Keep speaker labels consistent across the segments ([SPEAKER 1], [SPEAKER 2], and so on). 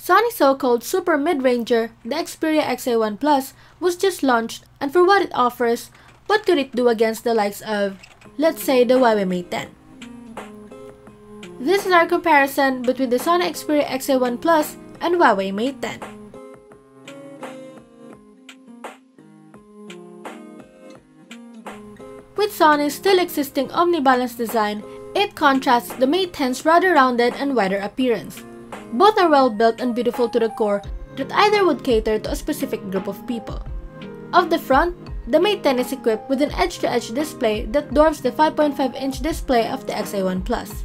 [SPEAKER 1] Sony's so-called super mid-ranger, the Xperia XA1 Plus, was just launched, and for what it offers, what could it do against the likes of, let's say, the Huawei Mate 10? This is our comparison between the Sony Xperia XA1 Plus and Huawei Mate 10. With Sony's still existing omnibalance design, it contrasts the Mate 10's rather rounded and wider appearance. Both are well built and beautiful to the core that either would cater to a specific group of people. Off the front, the Mate 10 is equipped with an edge-to-edge display that dwarfs the 5.5-inch display of the XA1 Plus.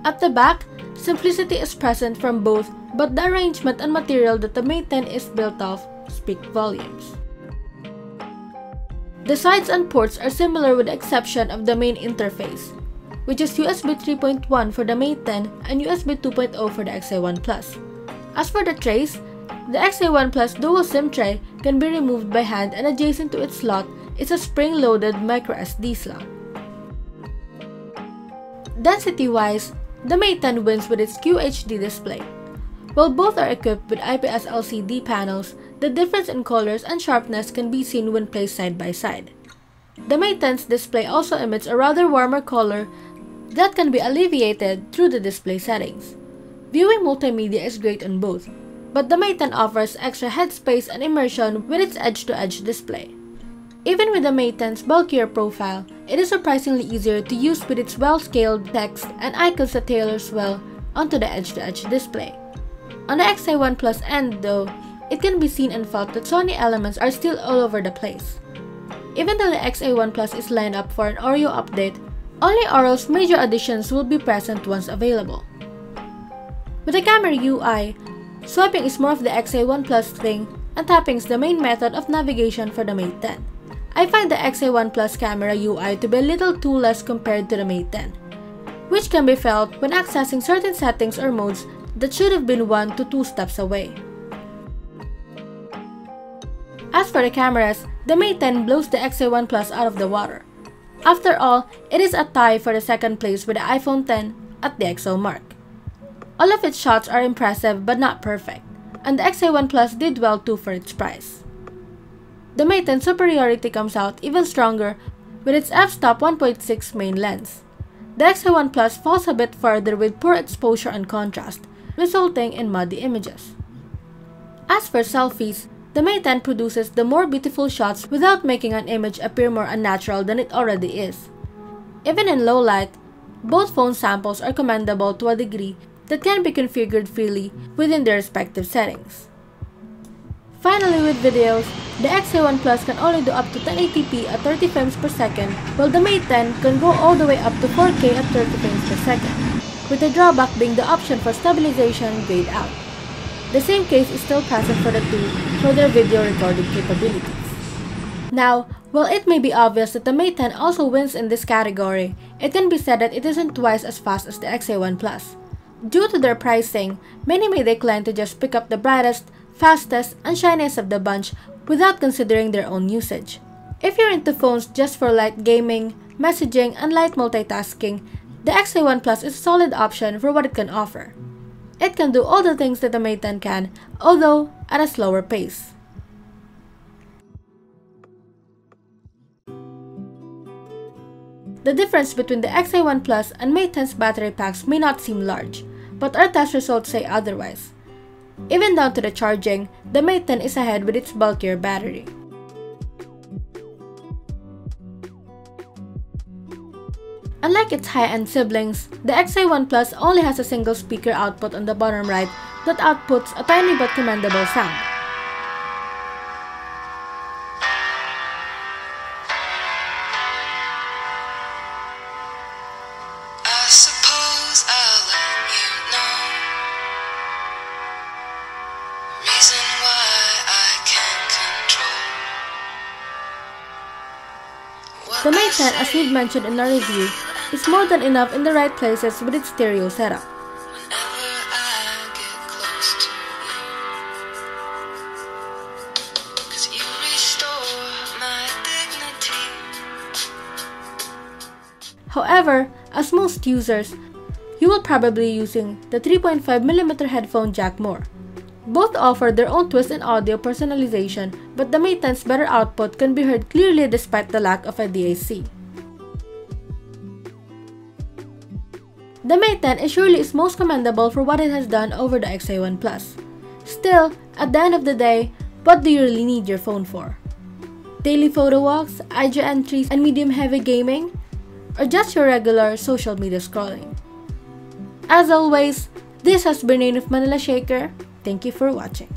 [SPEAKER 1] At the back, simplicity is present from both, but the arrangement and material that the Mate 10 is built of speak volumes. The sides and ports are similar with the exception of the main interface, which is USB 3.1 for the Mate 10 and USB 2.0 for the XA1 Plus. As for the trays, the XA1 Plus dual SIM tray can be removed by hand, and adjacent to its slot is a spring-loaded microSD slot. Density-wise, the Mate 10 wins with its QHD display. While both are equipped with IPS LCD panels, the difference in colors and sharpness can be seen when placed side by side. The Mate 10's display also emits a rather warmer color that can be alleviated through the display settings. Viewing multimedia is great on both, but the Mate 10 offers extra headspace and immersion with its edge-to-edge display. Even with the Mate 10's bulkier profile, it is surprisingly easier to use with its well-scaled text and icons that tailors well onto the edge-to-edge display. On the XA1 Plus end though, it can be seen and felt that Sony elements are still all over the place. Even though the XA1 Plus is lined up for an Oreo update, only Oreo's major additions will be present once available. With the camera UI, swiping is more of the XA1 Plus thing, and tapping is the main method of navigation for the Mate 10. I find the XA1 Plus camera UI to be a little too less compared to the Mate 10, which can be felt when accessing certain settings or modes that should have been 1 to 2 steps away. As for the cameras, the Mate 10 blows the XA1 Plus out of the water. After all, it is a tie for the second place with the iPhone X at the XO mark. All of its shots are impressive but not perfect, and the XA1 Plus did well too for its price. The Mate 10 superiority comes out even stronger with its f-stop 1.6 main lens. The XA1 Plus falls a bit further with poor exposure and contrast, resulting in muddy images. As for selfies, the Mate 10 produces the more beautiful shots without making an image appear more unnatural than it already is. Even in low light, both phone samples are commendable to a degree that can be configured freely within their respective settings. Finally, with videos, the XA1 Plus can only do up to 1080p at 30 frames per second, while the Mate 10 can go all the way up to 4K at 30 frames per second, with the drawback being the option for stabilization grayed out. The same case is still present for the two for their video recording capabilities. Now, while it may be obvious that the Mate 10 also wins in this category, it can be said that it isn't twice as fast as the XA1 Plus. Due to their pricing, many may decline to just pick up the brightest, fastest, and shiniest of the bunch without considering their own usage. If you're into phones just for light gaming, messaging, and light multitasking, the XA1 Plus is a solid option for what it can offer. It can do all the things that the Mate 10 can, although at a slower pace. The difference between the XA1 Plus and Mate 10's battery packs may not seem large, but our test results say otherwise. Even down to the charging, the Mate 10 is ahead with its bulkier battery. Unlike its high-end siblings, the XA1 Plus only has a single speaker output on the bottom right that outputs a tiny but commendable sound. The Mate 10, as we've mentioned in our review, is more than enough in the right places with its stereo setup. However, as most users, you will probably be using the 3.5mm headphone jack more. Both offer their own twist in audio personalization, but the Mate 10's better output can be heard clearly despite the lack of a DAC. The Mate 10 is surely its most commendable for what it has done over the XA1 Plus. Still, at the end of the day, what do you really need your phone for? Daily photo walks, IG entries, and medium-heavy gaming? Or just your regular social media scrolling? As always, this has been Rain of Manila Shaker. Thank you for watching.